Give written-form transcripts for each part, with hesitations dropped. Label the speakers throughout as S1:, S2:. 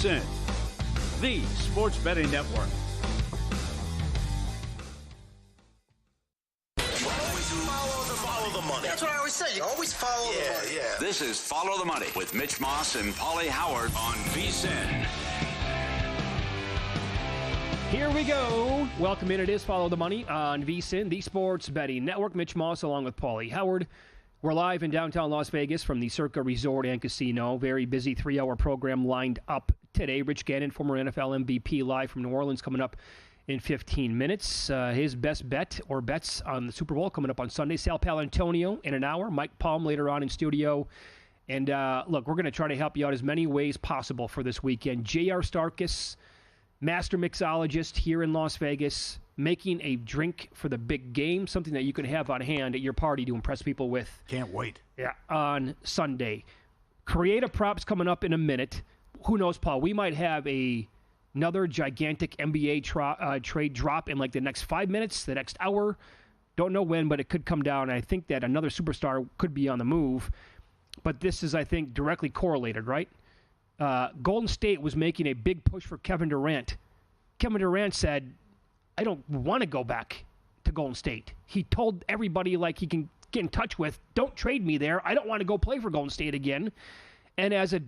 S1: VSiN, the sports betting network.
S2: Follow the money. That's what I always say. You always follow the money. Yeah.
S1: This is Follow the Money with Mitch Moss and Paulie Howard on VSiN.
S3: Here we go. Welcome in. It is Follow the Money on VSiN, the sports betting network. Mitch Moss along with Paulie Howard. We're live in downtown Las Vegas from the Circa Resort and Casino. Very busy 3-hour program lined up today. Rich Gannon, former NFL MVP, live from New Orleans, coming up in 15 minutes. His best bet or bets on the Super Bowl coming up on Sunday. Sal Paolantonio in an hour. Mike Palm later on in studio. And look, we're going to try to help you out as many ways possible for this weekend. J.R. Starkis, master mixologist here in Las Vegas, making a drink for the big game, something that you can have on hand at your party to impress people with.
S4: Can't wait.
S3: Yeah, on Sunday. Creative props coming up in a minute. Who knows, Paul? We might have another gigantic NBA trade drop in like the next 5 minutes, the next hour. Don't know when, but it could come down. I think that another superstar could be on the move. But this is, I think, directly correlated, right? Golden State was making a big push for Kevin Durant. Kevin Durant said, I don't want to go back to Golden State. He told everybody like he can get in touch with, don't trade me there. I don't want to go play for Golden State again. And as a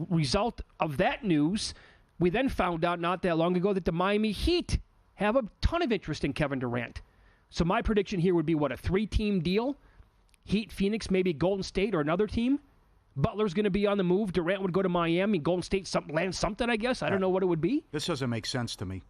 S3: result of that news, we then found out not that long ago that the Miami Heat have a ton of interest in Kevin Durant. So my prediction here would be, what, a 3-team deal? Heat, Phoenix, maybe Golden State or another team. Butler's going to be on the move. Durant would go to Miami. Golden State land something, I guess. I don't know what it would be.
S4: This doesn't make sense to me.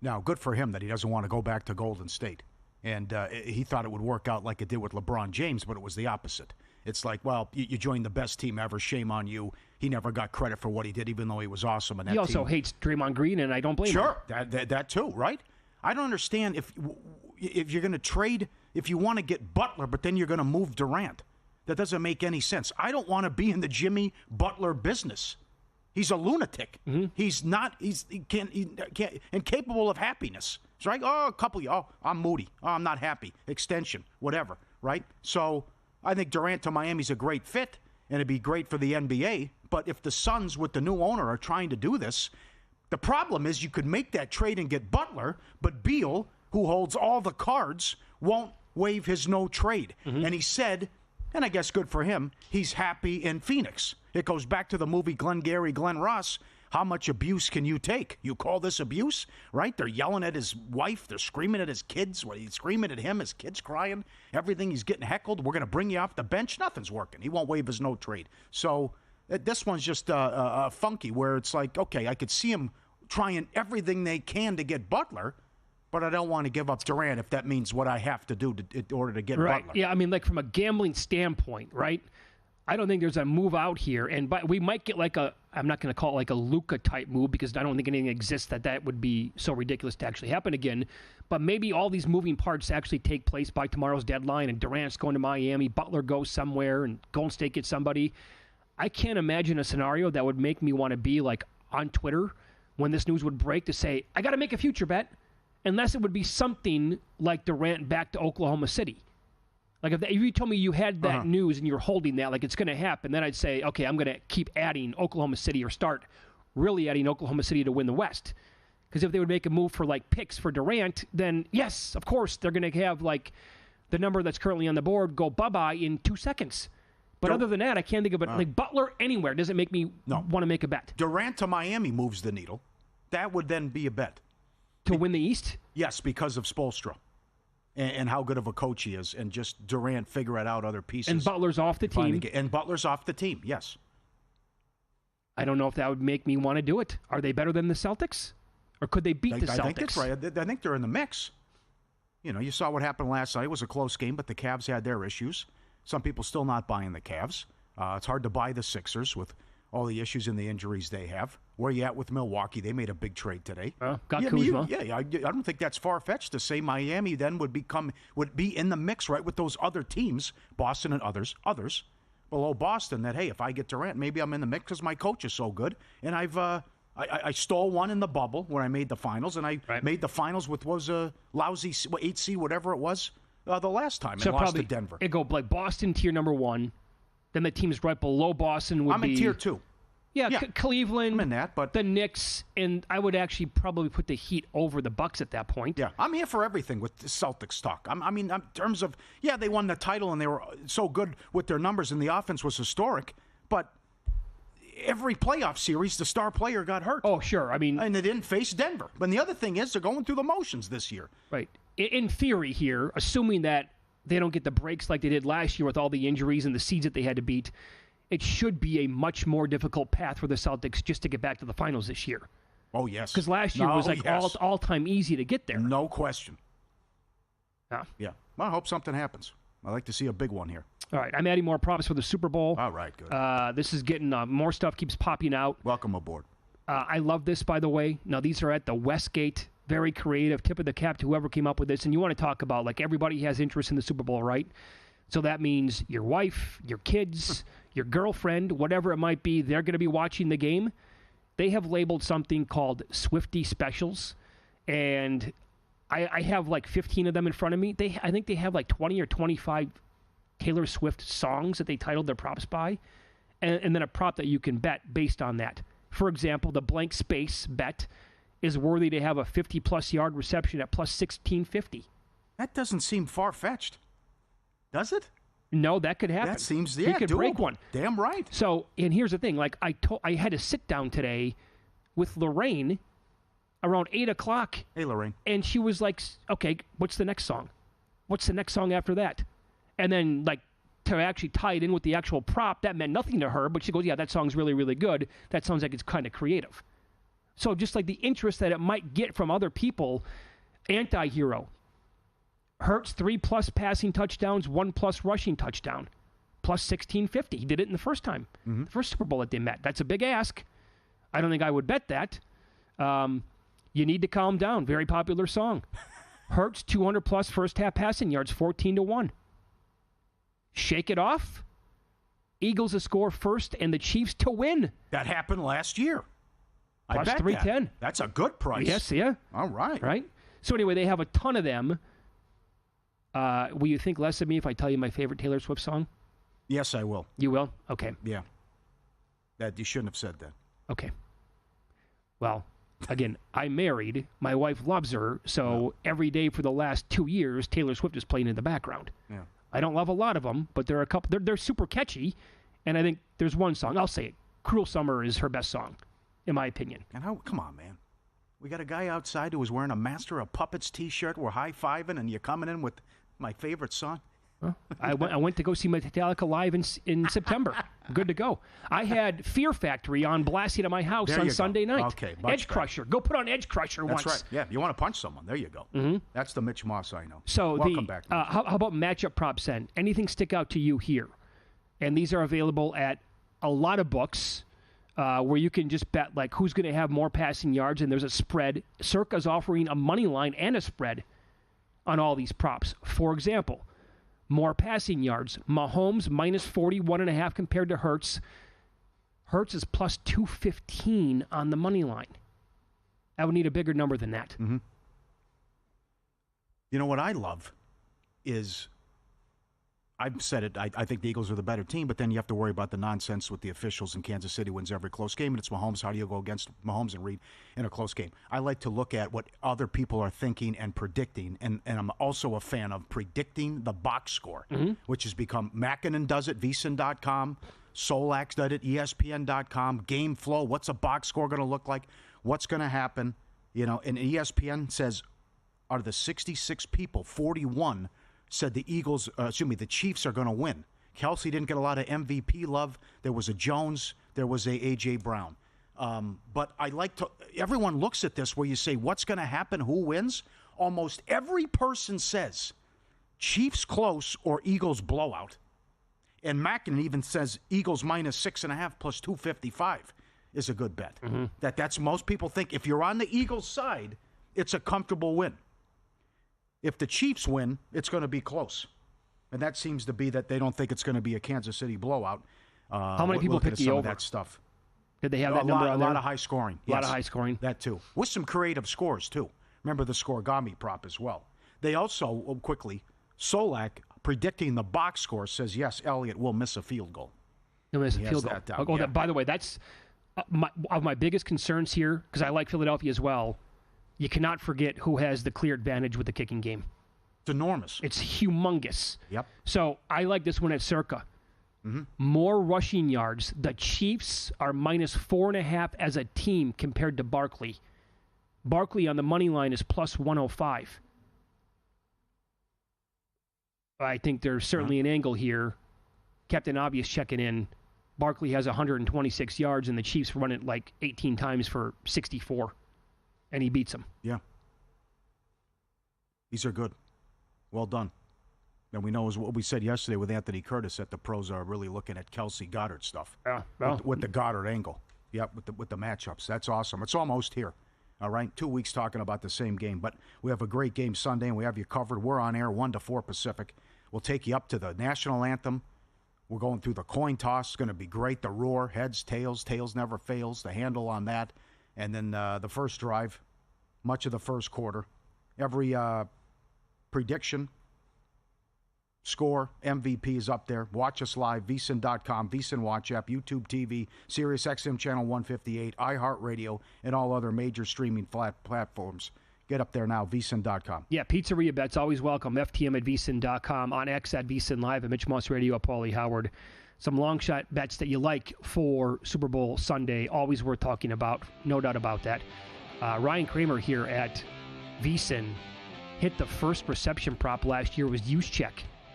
S4: Now, good for him that he doesn't want to go back to Golden State. And he thought it would work out like it did with LeBron James, but it was the opposite. It's like, well, you joined the best team ever. Shame on you. He never got credit for what he did, even though he was awesome. And
S3: he also hates Draymond Green, and I don't blame him.
S4: Sure, that too, right? I don't understand if you're going to trade, if you want to get Butler, but then you're going to move Durant. That doesn't make any sense. I don't want to be in the Jimmy Butler business. He's a lunatic. Mm-hmm. He's incapable of happiness. It's right. I'm moody. Oh, I'm not happy. Extension, whatever, right? So I think Durant to Miami's a great fit, and it'd be great for the NBA. But if the Suns with the new owner are trying to do this, the problem is you could make that trade and get Butler, but Beal, who holds all the cards, won't waive his no trade. Mm-hmm. And he said, and I guess good for him, he's happy in Phoenix. It goes back to the movie Glengarry Glen Ross. How much abuse can you take? You call this abuse, right? They're yelling at his wife. They're screaming at his kids. He's screaming at him. His kid's crying. Everything, he's getting heckled. We're going to bring you off the bench. Nothing's working. He won't waive his no trade. So this one's just funky, where it's like, okay, I could see him trying everything they can to get Butler, but I don't want to give up Durant if that means what I have to do in order to get
S3: right.
S4: Butler.
S3: Yeah, I mean, like from a gambling standpoint, right? I don't think there's a move out here, and we might get like I'm not going to call it like a Luka type move, because I don't think anything exists that would be so ridiculous to actually happen again. But maybe all these moving parts actually take place by tomorrow's deadline, and Durant's going to Miami, Butler goes somewhere, and Golden State gets somebody. I can't imagine a scenario that would make me want to be like on Twitter when this news would break to say, I got to make a future bet, unless it would be something like Durant back to Oklahoma City. Like if you told me you had that news and you're holding that, like it's going to happen, then I'd say, okay, I'm going to keep adding Oklahoma City, or start really adding Oklahoma City to win the West. Because if they would make a move for like picks for Durant, then yes, of course, they're going to have like the number that's currently on the board go bye-bye in 2 seconds. But other than that, I can't think of it. Like Butler anywhere doesn't make me want to make a bet.
S4: Durant to Miami moves the needle. That would then be a bet.
S3: To win the East?
S4: Yes, because of Spoelstra. And how good of a coach he is, and just Durant figure out other pieces.
S3: And Butler's off the team.
S4: And Butler's off the team, yes.
S3: I don't know if that would make me want to do it. Are they better than the Celtics? Or could they beat the Celtics?
S4: I think that's right. I think they're in the mix. You know, you saw what happened last night. It was a close game, but the Cavs had their issues. Some people still not buying the Cavs. It's hard to buy the Sixers with all the issues and the injuries they have. Where you at with Milwaukee? They made a big trade today.
S3: Got Kuzma.
S4: I don't think that's far-fetched to say Miami then would be in the mix, right, with those other teams, Boston and others below Boston, that, hey, if I get Durant, maybe I'm in the mix because my coach is so good. And I stole one in the bubble when I made the finals, and I made the finals with was a lousy 8C, whatever it was, the last time, and lost to Denver.
S3: It go like Boston tier number 1, then the teams right below Boston would be...
S4: I'm in tier 2.
S3: Yeah,
S4: Yeah.
S3: Cleveland,
S4: I'm in that, but
S3: the Knicks, and I would actually probably put the Heat over the Bucks at that point.
S4: yeah, I'm here for everything with the Celtics talk. In terms of, yeah, they won the title and they were so good with their numbers and the offense was historic, but every playoff series, the star player got hurt.
S3: Oh, sure. I mean,
S4: and they didn't face Denver. But the other thing is they're going through the motions this year.
S3: Right. In theory here, assuming that they don't get the breaks like they did last year with all the injuries and the seeds that they had to beat, it should be a much more difficult path for the Celtics just to get back to the finals this year.
S4: Oh, yes.
S3: Because last year was like all-time easy to get there.
S4: No question.
S3: Yeah.
S4: Yeah. Well, I hope something happens. I'd like to see a big one here.
S3: All right. I'm adding more props for the Super Bowl.
S4: All right, good.
S3: This is getting more stuff keeps popping out.
S4: Welcome aboard.
S3: I love this, by the way. Now, these are at the Westgate. Very creative. Tip of the cap to whoever came up with this. And you want to talk about, like, everybody has interest in the Super Bowl, right? So that means your wife, your kids, your girlfriend, whatever it might be, they're going to be watching the game. They have labeled something called Swiftie Specials. And I have like 15 of them in front of me. I think they have like 20 or 25 Taylor Swift songs that they titled their props by. And then a prop that you can bet based on that. For example, the blank space bet is worthy to have a 50-plus yard reception at plus 1650.
S4: That doesn't seem far-fetched. Does it?
S3: No, that could happen.
S4: That seems,
S3: he could
S4: doable.
S3: break one.
S4: Damn right.
S3: So, and here's the thing. Like, I had to sit down today with Lorraine around 8 o'clock.
S4: Hey, Lorraine.
S3: And she was like, okay, what's the next song? What's the next song after that? And then, like, to actually tie it in with the actual prop, that meant nothing to her. But she goes, yeah, that song's really, really good. That sounds like it's kind of creative. So just like the interest that it might get from other people, anti-hero. Hurts 3+ passing touchdowns, 1+ rushing touchdown, plus 1650. He did it in the first time, the first Super Bowl that they met. That's a big ask. I don't think I would bet that. You Need to Calm Down, very popular song. Hurts 200+ first half passing yards, 14-1. Shake It Off. Eagles to score first and the Chiefs to win.
S4: That happened last year.
S3: Plus
S4: I bet
S3: 310.
S4: that. That's a good price.
S3: Yes, yeah.
S4: All right.
S3: Right? So anyway, they have a ton of them. Will you think less of me if I tell you my favorite Taylor Swift song?
S4: Yes, I will.
S3: You will? Okay.
S4: Yeah. That you shouldn't have said that.
S3: Okay. Well, again, I'm married. My wife loves her. So every day for the last 2 years, Taylor Swift is playing in the background.
S4: Yeah.
S3: I don't love a lot of them, but there are a couple. They're super catchy. And I think there's one song. I'll say it. Cruel Summer is her best song, in my opinion.
S4: And come on, man. We got a guy outside who was wearing a Master of Puppets T-shirt. We're high-fiving, and you're coming in with my favorite song.
S3: Well, I went to go see Metallica live in September. Good to go. I had Fear Factory on blasting at my house on Sunday night.
S4: Okay,
S3: Edge Crusher. Go put on Edge Crusher once.
S4: That's right. Yeah, you want to punch someone. There you go. Mm-hmm. That's the Mitch Moss I know.
S3: So
S4: welcome back.
S3: How about matchup props then? Anything stick out to you here? And these are available at a lot of books where you can just bet like who's going to have more passing yards, and there's a spread. Circa's offering a money line and a spread on all these props. For example, more passing yards. Mahomes minus 41.5 compared to Hurts. Hurts is plus 215 on the money line. I would need a bigger number than that.
S4: Mm-hmm. You know what I love is, I've said it, I think the Eagles are the better team, but then you have to worry about the nonsense with the officials, and Kansas City wins every close game, and it's Mahomes. How do you go against Mahomes and Reed in a close game? I like to look at what other people are thinking and predicting, and I'm also a fan of predicting the box score, which has become, Mackinnon does it, VSiN.com, Solax does it, ESPN.com, Game Flow, what's a box score going to look like, what's going to happen, and ESPN says, out of the 66 people, 41 said the Chiefs are going to win. Kelsey didn't get a lot of MVP love. There was a Jones. There was a A.J. Brown. But I like to, everyone looks at this where you say, what's going to happen? Who wins? Almost every person says Chiefs close or Eagles blowout. And Mackinnon even says Eagles minus 6.5 plus 255 is a good bet. Mm-hmm. That's most people think if you're on the Eagles side, it's a comfortable win. If the Chiefs win, it's going to be close. And that seems to be that they don't think it's going to be a Kansas City blowout.
S3: How many people picked the over?
S4: That stuff.
S3: Did they have that number on there?
S4: A lot of high scoring.
S3: A lot of high scoring.
S4: That too. With some creative scores, too. Remember the Scorigami prop as well. They also, quickly, Solak predicting the box score says, yes, Elliott will miss a field goal.
S3: He'll miss a field goal. By the way, that's my biggest concerns here, because I like Philadelphia as well, you cannot forget who has the clear advantage with the kicking game.
S4: It's enormous.
S3: It's humongous.
S4: Yep.
S3: So I like this one at Circa. Mm-hmm. More rushing yards. The Chiefs are minus 4.5 as a team compared to Barkley. Barkley on the money line is plus 105. I think there's certainly an angle here. Captain Obvious checking in. Barkley has 126 yards, and the Chiefs run it like 18 times for 64. And he beats them.
S4: Yeah. These are good. Well done. And we know, as what we said yesterday with Anthony Curtis, that the pros are really looking at Kelsey Goddard stuff.
S3: Yeah. Well,
S4: with the Goddard angle. Yep, with the matchups. That's awesome. It's almost here. All right, 2 weeks talking about the same game. But we have a great game Sunday, and we have you covered. We're on air 1 to 4 Pacific. We'll take you up to the national anthem. We're going through the coin toss. It's going to be great. The roar, heads, tails. Tails never fails. The handle on that. And then the first drive, much of the first quarter. Every prediction, score, MVP is up there. Watch us live, VSiN.com, VSiN Watch app, YouTube TV, Sirius XM Channel 158, iHeartRadio, and all other major streaming platforms. Get up there now, VSiN.com.
S3: Yeah, Pizzeria Bets, always welcome. FTM at VSiN.com, on X at VSiN Live, at Mitch Moss Radio, at Paulie Howard. Some long shot bets that you like for Super Bowl Sunday, always worth talking about, no doubt about that. Ryan Kramer here at VSiN hit the first reception prop last year was Juszczyk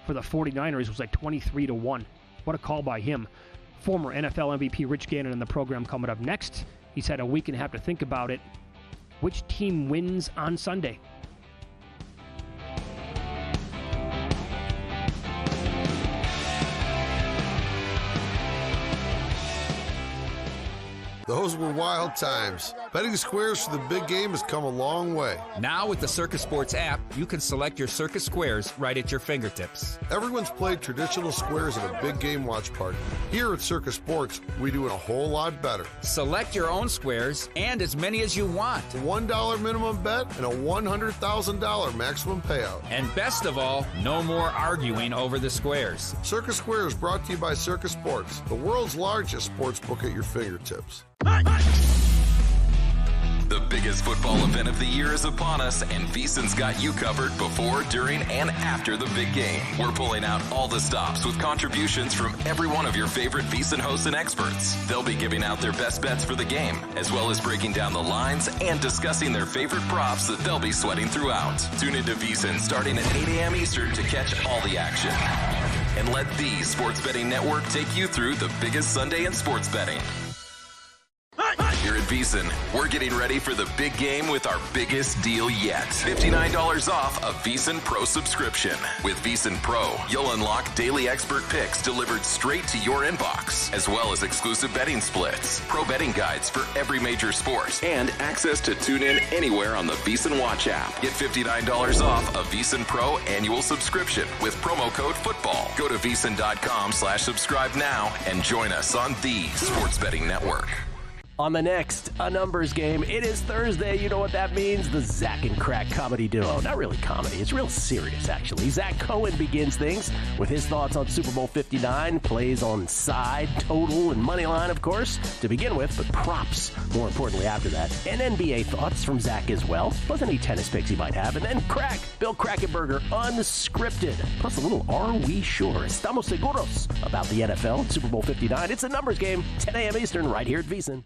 S3: for the 49ers. It was like 23-1. What a call by him. Former NFL MVP Rich Gannon in the program coming up next. He's had a week and a half to think about it. Which team wins on Sunday?
S5: Those were wild times. Betting squares for the big game has come a long way.
S6: Now with the Circus Sports app, you can select your Circus Squares right at your fingertips.
S5: Everyone's played traditional squares at a big game watch party. Here at Circus Sports, we do it a whole lot better.
S6: Select your own squares and as many as you want.
S5: $1 minimum bet and a $100,000 maximum payout.
S6: And best of all, no more arguing over the squares.
S5: Circus Squares brought to you by Circus Sports, the world's largest sports book at your fingertips.
S7: The biggest football event of the year is upon us, and VSiN's got you covered before, during, and after the big game. We're pulling out all the stops with contributions from every one of your favorite VSiN hosts and experts. They'll be giving out their best bets for the game, as well as breaking down the lines and discussing their favorite props that they'll be sweating throughout. Tune into VSiN starting at 8 a.m. Eastern to catch all the action. And let the Sports Betting Network take you through the biggest Sunday in sports betting. Here at VSiN, we're getting ready for the big game with our biggest deal yet. $59 off a VSiN Pro subscription. With VSiN Pro, you'll unlock daily expert picks delivered straight to your inbox, as well as exclusive betting splits, pro betting guides for every major sport, and access to tune in anywhere on the VSiN Watch app. Get $59 off a VSiN Pro annual subscription with promo code FOOTBALL. Go to VSiN.com/subscribe now and join us on the Sports Betting Network.
S8: On the next, a numbers game. It is Thursday. You know what that means. The Zach and Crack comedy duo. Not really comedy. It's real serious, actually. Zach Cohen begins things with his thoughts on Super Bowl 59, plays on side, total, and money line, of course, to begin with, but props, more importantly, after that. And NBA thoughts from Zach as well, plus any tennis picks he might have. And then Crack, Bill Krackomberger, unscripted. Plus a little Are We Sure? Estamos seguros about the NFL, Super Bowl 59. It's a numbers game, 10 a.m. Eastern, right here at VSiN.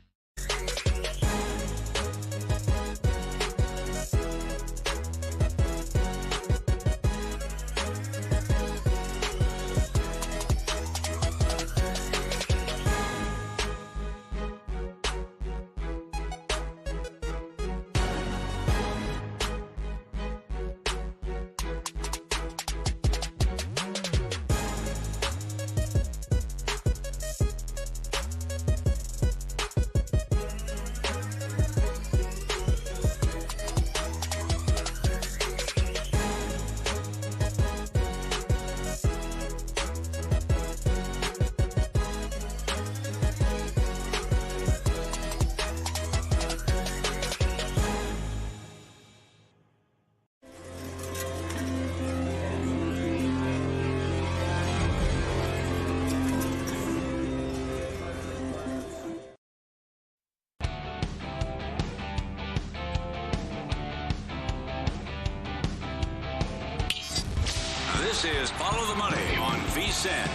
S1: This is Follow the Money on VSiN.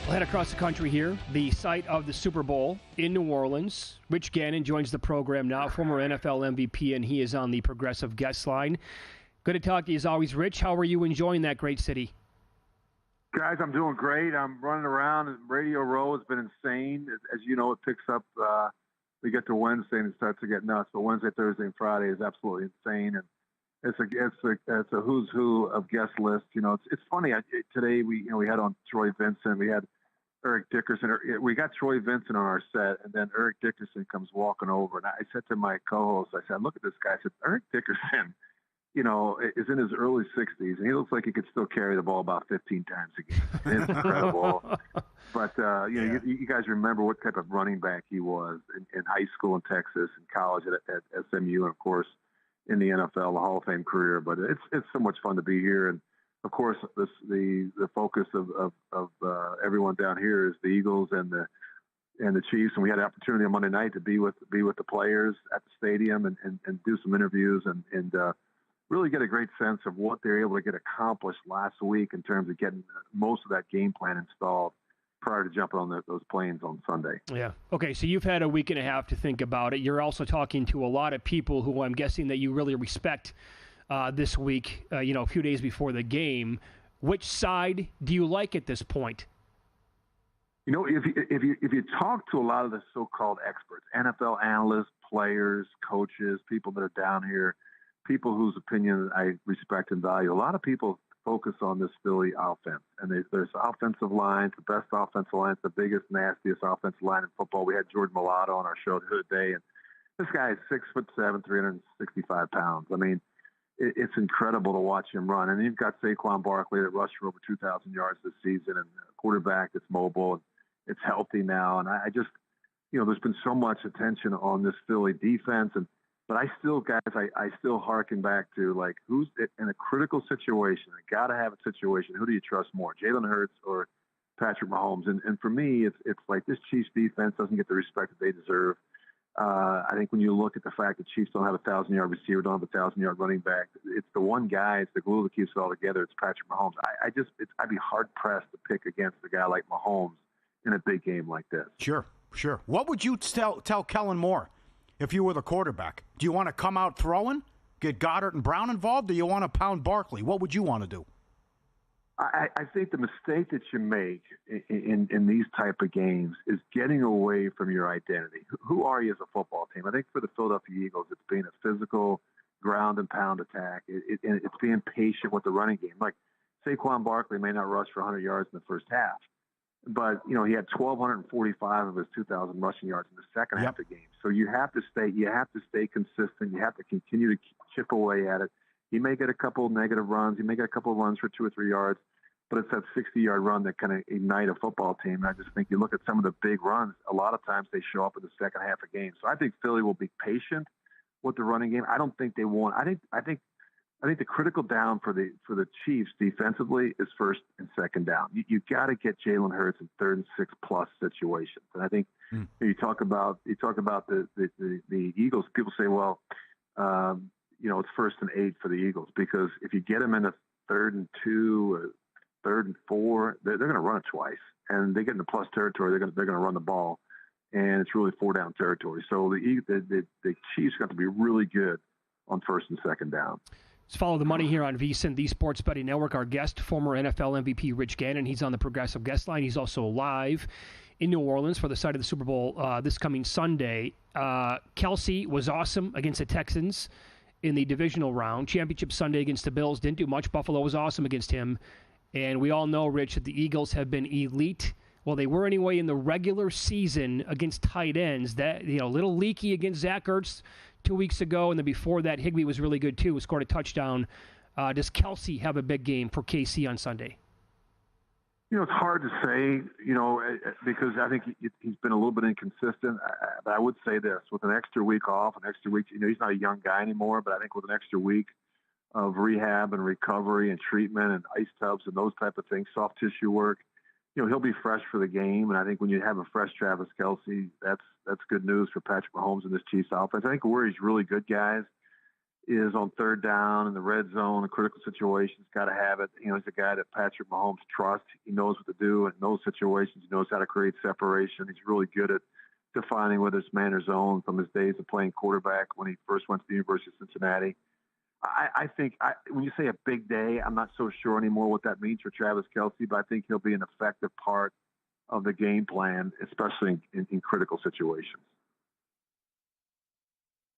S3: We'll head across the country here, the site of the Super Bowl in New Orleans. Rich Gannon joins the program now, former NFL MVP, and he is on the Progressive guest line. Good to talk to you as always, Rich. How are you enjoying that great city?
S9: Guys, I'm doing great. I'm running around. Radio Row has been insane. As you know, it picks up. We get to Wednesday and it starts to get nuts. But Wednesday, Thursday, and Friday is absolutely insane. And it's a who's who of guest list. You know, it's funny. Today we had on Troy Vincent. We had Eric Dickerson. We got Troy Vincent on our set, and then Eric Dickerson comes walking over. And I said to my co-host, I said, "Look at this guy." I said, "Eric Dickerson, is in his early 60s, and he looks like he could still carry the ball about 15 times a game. It's incredible." But, you guys remember what type of running back he was in high school in Texas and college at SMU, and, of course, in the NFL, the Hall of Fame career. But it's so much fun to be here. And, of course, the focus of everyone down here is the Eagles and the Chiefs. And we had an opportunity on Monday night to be with the players at the stadium and do some interviews and really get a great sense of what they were able to get accomplished last week in terms of getting most of that game plan installed prior to jumping on those planes on Sunday.
S3: Yeah. Okay, so you've had a week and a half to think about it. You're also talking to a lot of people who I'm guessing that you really respect this week, a few days before the game. Which side do you like at this point?
S9: If you talk to a lot of the so-called experts, NFL analysts, players, coaches, people that are down here, people whose opinion I respect and value, a lot of people focus on this Philly offense. And there's offensive lines, the best offensive lines, the biggest, nastiest offensive line in football. We had George Mulatto on our show today, and this guy is 6'7", 365 pounds. I mean, it's incredible to watch him run. And you've got Saquon Barkley that rushed for over 2,000 yards this season, and a quarterback that's mobile and it's healthy now. And I just, there's been so much attention on this Philly defense, but I still harken back to, like, who's in a critical situation. I got to have a situation. Who do you trust more, Jalen Hurts or Patrick Mahomes? And for me, it's like this Chiefs defense doesn't get the respect that they deserve. I think when you look at the fact that Chiefs don't have a 1,000-yard receiver, don't have a 1,000-yard running back, it's the one guy, it's the glue that keeps it all together. It's Patrick Mahomes. I'd be hard-pressed to pick against a guy like Mahomes in a big game like this.
S4: Sure. What would you tell Kellen Moore if you were the quarterback? Do you want to come out throwing, get Goddard and Brown involved, or do you want to pound Barkley? What would you want to do?
S9: I think the mistake that you make in these type of games is getting away from your identity. Who are you as a football team? I think for the Philadelphia Eagles, it's being a physical ground and pound attack. And it's being patient with the running game. Like Saquon Barkley may not rush for 100 yards in the first half, but he had 1,245 of his 2,000 rushing yards in the second half of the game. So you have to stay consistent. You have to continue to chip away at it. He may get a couple of negative runs. He may get a couple of runs for 2 or 3 yards, but it's that 60-yard run that kind of ignite a football team. And I just think you look at some of the big runs, a lot of times they show up in the second half of games. So I think Philly will be patient with the running game. I don't think they won't. I think the critical down for the Chiefs defensively is first and second down. You got to get Jalen Hurts in 3rd and 6+ situations. And I think you talk about the Eagles. People say, well, it's 1st and 8 for the Eagles, because if you get them in a 3rd and 2 or 3rd and 4, they're going to run it twice, and they get in the plus territory. They're going to run the ball, and it's really 4-down territory. So the Chiefs got to be really good on 1st and 2nd down.
S3: Let's follow the money here on VSiN, the Sports Betting Network. Our guest, former NFL MVP Rich Gannon. He's on the Progressive guest line. He's also live in New Orleans for the site of the Super Bowl this coming Sunday. Kelsey was awesome against the Texans in the divisional round. Championship Sunday against the Bills, didn't do much. Buffalo was awesome against him. And we all know, Rich, that the Eagles have been elite. Well, they were anyway in the regular season against tight ends. That, a little leaky against Zach Ertz 2 weeks ago, and then before that, Higbee was really good too. Scored a touchdown. Does Kelsey have a big game for KC on Sunday?
S9: It's hard to say, because I think he's been a little bit inconsistent. But I would say this: with an extra week off, he's not a young guy anymore. But I think with an extra week of rehab and recovery and treatment and ice tubs and those type of things, soft tissue work, he'll be fresh for the game. And I think when you have a fresh Travis Kelce, that's good news for Patrick Mahomes and this Chiefs offense. I think where he's really good, guys, is on third down in the red zone in critical situations. Got to have it. He's a guy that Patrick Mahomes trusts. He knows what to do in those situations. He knows how to create separation. He's really good at defining whether it's man or zone from his days of playing quarterback when he first went to the University of Cincinnati. I think when you say a big day, I'm not so sure anymore what that means for Travis Kelce, but I think he'll be an effective part of the game plan, especially in critical situations.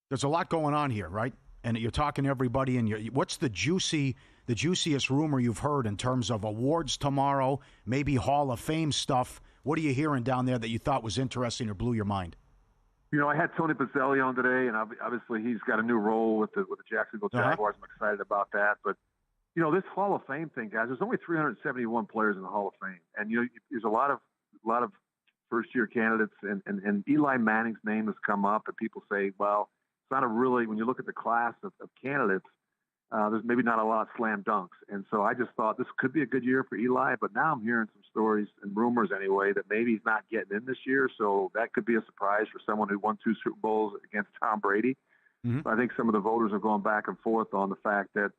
S4: There's a lot going on here, right? And you're talking to everybody, and what's the juiciest rumor you've heard in terms of awards tomorrow, maybe Hall of Fame stuff? What are you hearing down there that you thought was interesting or blew your mind?
S9: I had Tony Pizzelli on today, and obviously he's got a new role with the Jacksonville Jaguars. I'm excited about that. But, this Hall of Fame thing, guys, there's only 371 players in the Hall of Fame. And, there's a lot of first-year candidates, and Eli Manning's name has come up, and people say, well, it's not when you look at the class of candidates, there's maybe not a lot of slam dunks. And so I just thought this could be a good year for Eli, but now I'm hearing some stories and rumors anyway that maybe he's not getting in this year. So that could be a surprise for someone who won 2 Super Bowls against Tom Brady. Mm-hmm. I think some of the voters are going back and forth on the fact that,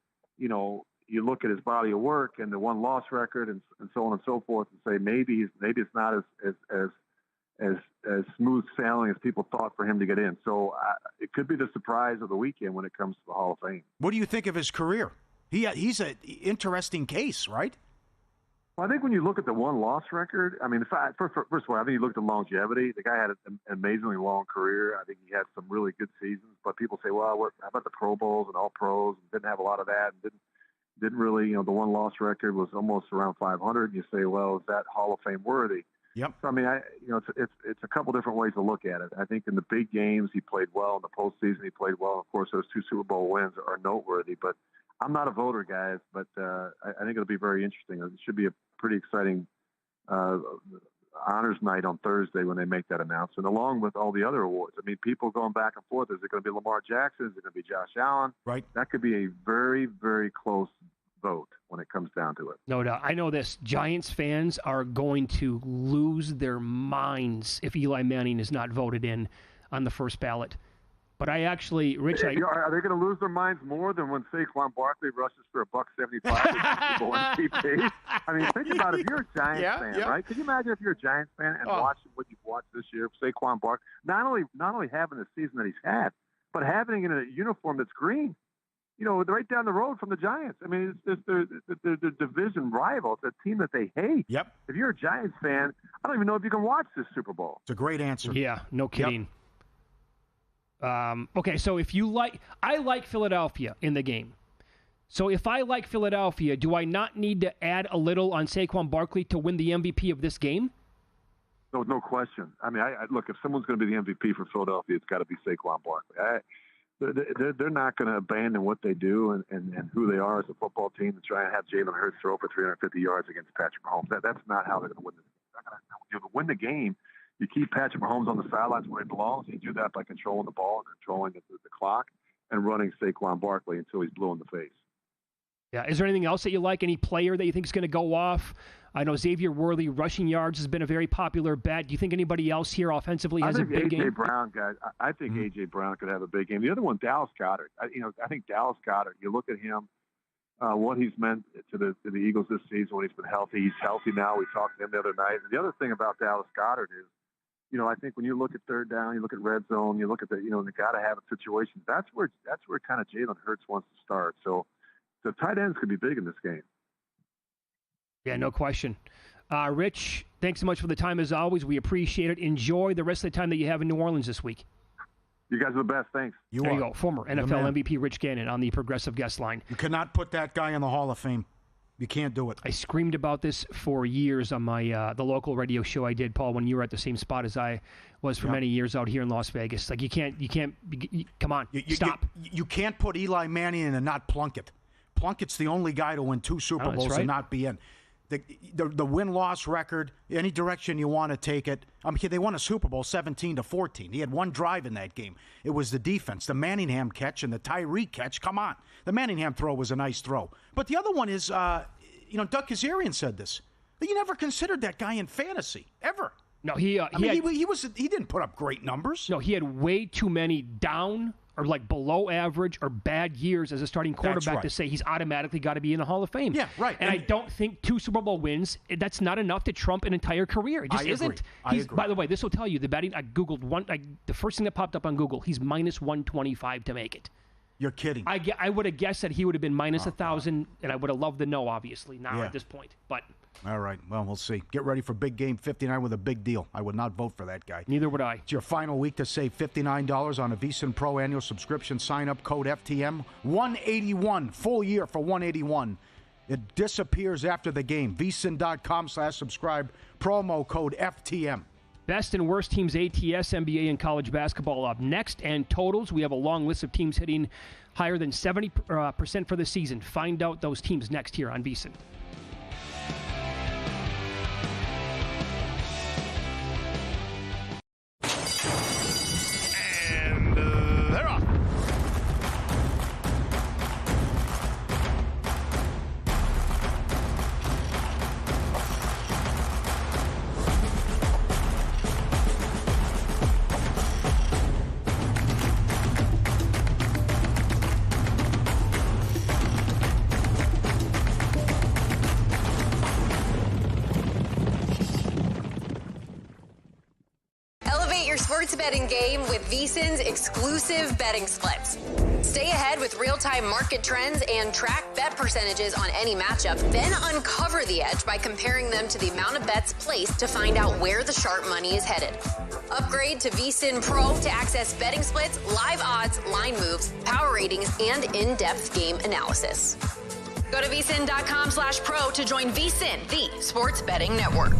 S9: you look at his body of work and the 1-loss record and so on and so forth and say maybe it's not as smooth sailing as people thought for him to get in. So it could be the surprise of the weekend when it comes to the Hall of Fame.
S4: What do you think of his career? He's an interesting case, right?
S9: Well, I think when you look at the 1-loss record, I mean, first of all, I think you look at the longevity. The guy had an amazingly long career. I think he had some really good seasons. But people say, well, how about the Pro Bowls and All Pros? Didn't have a lot of that. And didn't really, the 1-loss record was almost around 500. And you say, well, is that Hall of Fame worthy?
S4: Yep.
S9: So, I mean, it's a couple different ways to look at it. I think in the big games, he played well. In the postseason, he played well. Of course, those 2 Super Bowl wins are noteworthy. But I'm not a voter, guys. But I think it'll be very interesting. It should be a pretty exciting honors night on Thursday when they make that announcement, along with all the other awards. I mean, people going back and forth. Is it going to be Lamar Jackson? Is it going to be Josh Allen?
S4: Right.
S9: That could be a very, very close vote when it comes down to it.
S3: No doubt. I know this. Giants fans are going to lose their minds if Eli Manning is not voted in on the first ballot. But I actually, Rich,
S9: are they going to lose their minds more than when Saquon Barkley rushes for $1.75 MVP? I mean, think about it. If you're a Giants fan, right? Can you imagine if you're a Giants fan and watching what you've watched this year, Saquon Barkley, not only having the season that he's had, but having it in a uniform that's green. Right down the road from the Giants. I mean, it's the division rival. It's a team that they hate.
S4: Yep.
S9: If you're a Giants fan, I don't even know if you can watch this Super Bowl.
S4: It's a great answer.
S3: Yeah, no kidding. Yep. Okay, so I like Philadelphia in the game. So if I like Philadelphia, do I not need to add a little on Saquon Barkley to win the MVP of this game?
S9: No question. I mean, look, if someone's going to be the MVP for Philadelphia, it's got to be Saquon Barkley. They're not going to abandon what they do and who they are as a football team to try and have Jalen Hurts throw for 350 yards against Patrick Mahomes. That's not how they're going to win. To win the game, you keep Patrick Mahomes on the sidelines where he belongs. You do that by controlling the ball, controlling the clock, and running Saquon Barkley until he's blue in the face. Yeah.
S3: Is there anything else that you like? Any player that you think is going to go off? I know Xavier Worthy rushing yards has been a very popular bet. Do you think anybody else here offensively has a big game?
S9: A.J. Brown, guys. I think A.J. Brown could have a big game. The other one, Dallas Goedert. I think Dallas Goedert. You look at him, what he's meant to the Eagles this season when he's been healthy. He's healthy now. We talked to him the other night. And the other thing about Dallas Goedert is, I think when you look at third down, you look at red zone, you look at the got to have a situation. That's where kind of Jalen Hurts wants to start. So the tight ends could be big in this game.
S3: Yeah, no question. Rich, thanks so much for the time as always. We appreciate it. Enjoy the rest of the time that you have in New Orleans this week.
S9: You guys are the best. Thanks.
S3: There you go. Former NFL MVP Rich Gannon on the Progressive Guest Line.
S4: You cannot put that guy in the Hall of Fame. You can't do it.
S3: I screamed about this for years on my the local radio show I did, Paul, when you were at the same spot as I was for many years out here in Las Vegas. Like, you can't come on, stop.
S4: You can't put Eli Manning in and not Plunkett. Plunkett's the only guy to win 2 Super Bowls and not be in. The win-loss record, any direction you want to take it. They won a Super Bowl 17-14. He had one drive in that game. It was the defense, the Manningham catch and the Tyree catch. Come on. The Manningham throw was a nice throw. But the other one is, Doug Kazarian said this. You never considered that guy in fantasy, ever.
S3: No,
S4: he didn't put up great numbers.
S3: No, he had way too many down or like below average or bad years as a starting quarterback to say he's automatically got to be in the Hall of Fame.
S4: Yeah, right.
S3: And I don't think 2 Super Bowl wins, that's not enough to trump an entire career. It just isn't.
S4: I agree.
S3: By the way, this will tell you the betting. I Googled the first thing that popped up on Google. He's minus 125 to make it.
S4: You're kidding.
S3: I would have guessed that he would have been minus 1,000, and I would have loved to know, obviously, now at this point. But
S4: all right. Well, we'll see. Get ready for big game 59 with a big deal. I would not vote for that guy.
S3: Neither would I.
S4: It's your final week to save $59 on a VSiN Pro annual subscription. Sign-up code FTM. $181. Full year for $181. It disappears after the game. VSiN.com/subscribe. Promo code FTM.
S3: Best and worst teams, ATS, NBA, and college basketball up next. And totals, we have a long list of teams hitting higher than 70% for the season. Find out those teams next here on VSiN.
S4: And they're off.
S10: Sports betting game with VSiN's exclusive betting splits. Stay ahead with real-time market trends and track bet percentages on any matchup. Then uncover the edge by comparing them to the amount of bets placed to find out where the sharp money is headed. Upgrade to VSiN Pro to access betting splits, live odds, line moves, power ratings, and in-depth game analysis. Go to VSiN.com/pro to join VSiN, the sports betting network.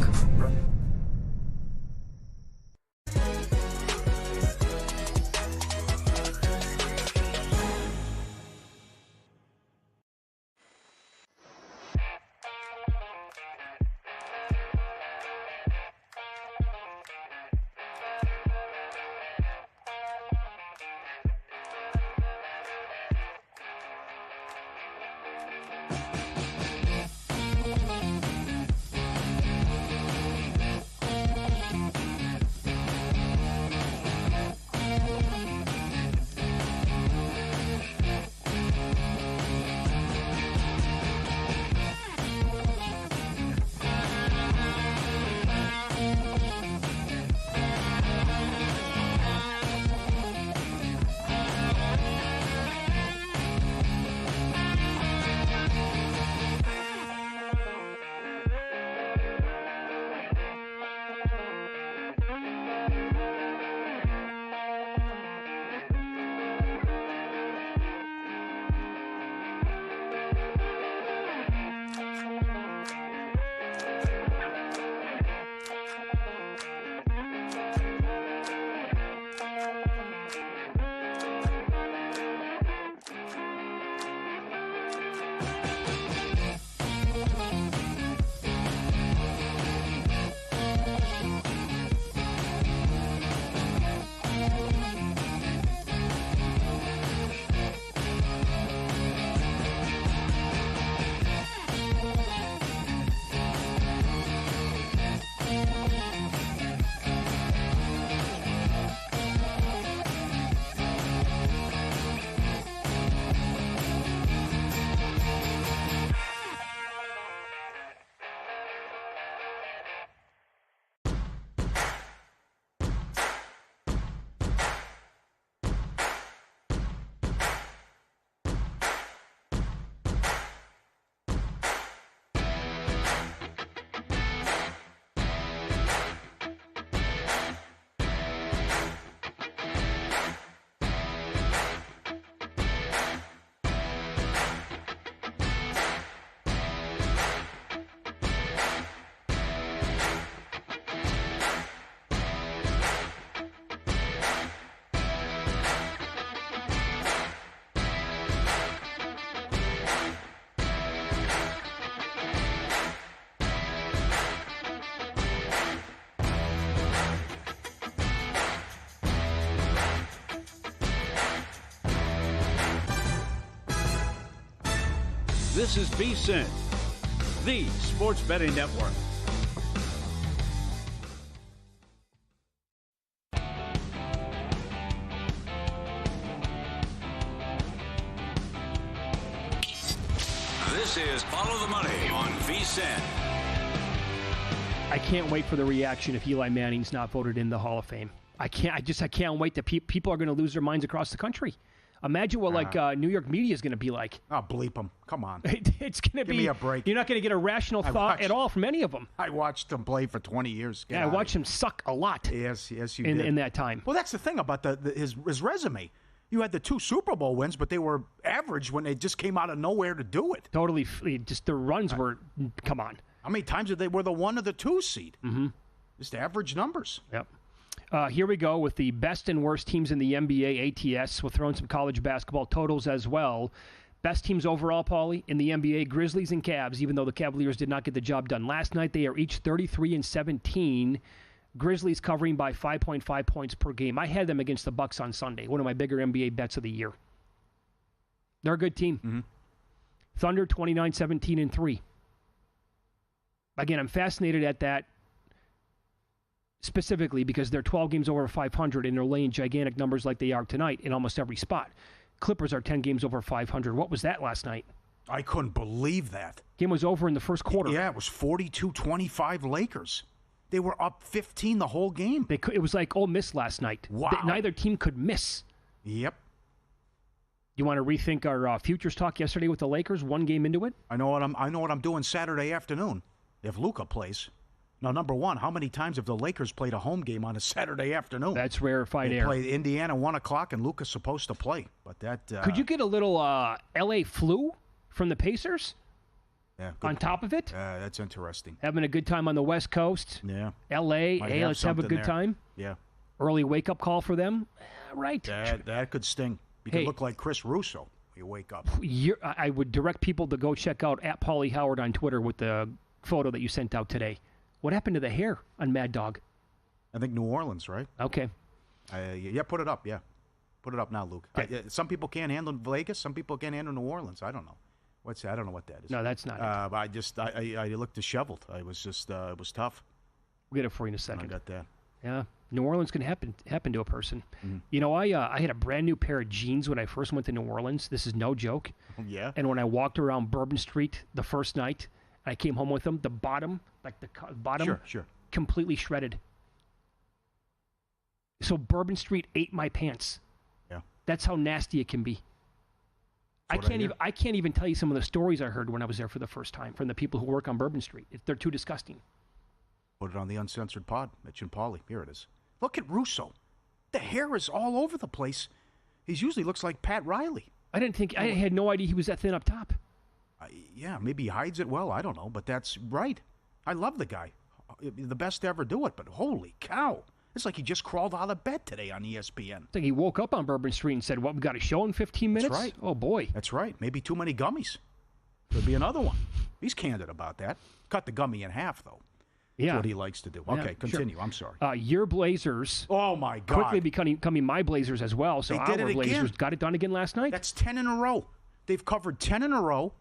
S11: This is VSiN, the sports betting network.
S1: This is Follow the Money on VSiN.
S3: I can't wait for the reaction if Eli Manning's not voted in the Hall of Fame. I can't wait. People are going to lose their minds across the country. Imagine what New York media is going to be like.
S4: Oh, bleep them. Come on.
S3: It's going to be.
S4: Give me a break.
S3: You're not going to get a rational thought at all from any of them.
S4: I watched them play for 20 years.
S3: I watched him suck a lot.
S4: Yes, you did.
S3: In that time.
S4: Well, that's the thing about his resume. You had the 2 Super Bowl wins, but they were average when they just came out of nowhere to do it.
S3: Totally. Just the runs were, come on.
S4: How many times did they were the 1 or the 2 seed?
S3: Mm-hmm.
S4: Just average numbers.
S3: Yep. Here we go with the best and worst teams in the NBA ATS. We'll throw in some college basketball totals as well. Best teams overall, Paulie, in the NBA, Grizzlies and Cavs, even though the Cavaliers did not get the job done last night. They are each 33-17. Grizzlies covering by 5.5 points per game. I had them against the Bucks on Sunday, one of my bigger NBA bets of the year. They're a good team.
S4: Mm-hmm.
S3: Thunder 29-17-3. Again, I'm fascinated at that specifically because they're 12 games over 500 and they're laying gigantic numbers like they are tonight in almost every spot. Clippers are 10 games over 500. What was that last night?
S4: I couldn't believe that.
S3: Game was over in the first quarter.
S4: Yeah, it was 42-25 Lakers. They were up 15 the whole game.
S3: It was like Ole Miss last night.
S4: Wow.
S3: Neither team could miss.
S4: Yep.
S3: You want to rethink our futures talk yesterday with the Lakers, one game into it?
S4: I know what I'm doing Saturday afternoon if Luka plays. Now, number one, how many times have the Lakers played a home game on a Saturday afternoon?
S3: That's rarefied air.
S4: They play Indiana 1 o'clock, and Luka's supposed to play. But that
S3: could you get a little L.A. flu from the Pacers?
S4: Yeah.
S3: On top of it?
S4: That's interesting.
S3: Having a good time on the West Coast.
S4: Yeah.
S3: L.A., hey, let's have a good time.
S4: Yeah.
S3: Early wake-up call for them. Right.
S4: That could sting. You could look like Chris Russo when you wake up.
S3: I would direct people to go check out at Paulie Howard on Twitter with the photo that you sent out today. What happened to the hair on Mad Dog?
S4: I think New Orleans, right?
S3: Okay.
S4: Yeah, put it up, yeah. Put it up now, Luke.
S3: Okay.
S4: Some people can't handle Vegas. Some people can't handle New Orleans. I don't know. I don't know what that is.
S3: No, that's not it.
S4: But I looked disheveled. I was just, it was tough.
S3: We'll get it for you in a second.
S4: I got that.
S3: Yeah. New Orleans can happen to a person.
S4: Mm-hmm.
S3: You know, I had a brand new pair of jeans when I first went to New Orleans. This is no joke.
S4: Yeah.
S3: And when I walked around Bourbon Street the first night, I came home with them. The bottom,
S4: sure.
S3: completely shredded. So Bourbon Street ate my pants.
S4: Yeah.
S3: That's how nasty it can be. I can't even tell you some of the stories I heard when I was there for the first time from the people who work on Bourbon Street. They're too disgusting.
S4: Put it on the Uncensored Pod, Mitch and Paulie. Here it is. Look at Russo. The hair is all over the place. He usually looks like Pat Riley.
S3: I had no idea he was that thin up top.
S4: Yeah, maybe he hides it well. I don't know, but that's right. I love the guy. The best to ever do it, but holy cow. It's like he just crawled out of bed today on ESPN.
S3: It's like he woke up on Bourbon Street and said, "What, we got a show in 15 minutes?"
S4: That's right.
S3: Oh, boy.
S4: That's right. Maybe too many gummies. Could be another one. He's candid about that. Cut the gummy in half, though.
S3: Yeah.
S4: That's what he likes to do. Okay, continue.
S3: Sure.
S4: I'm sorry.
S3: Your Blazers.
S4: Oh, my God.
S3: Quickly becoming my Blazers as well. So
S4: they did it
S3: Blazers
S4: again.
S3: got it done again last night.
S4: That's 10 in a row. They've covered 10 in a row.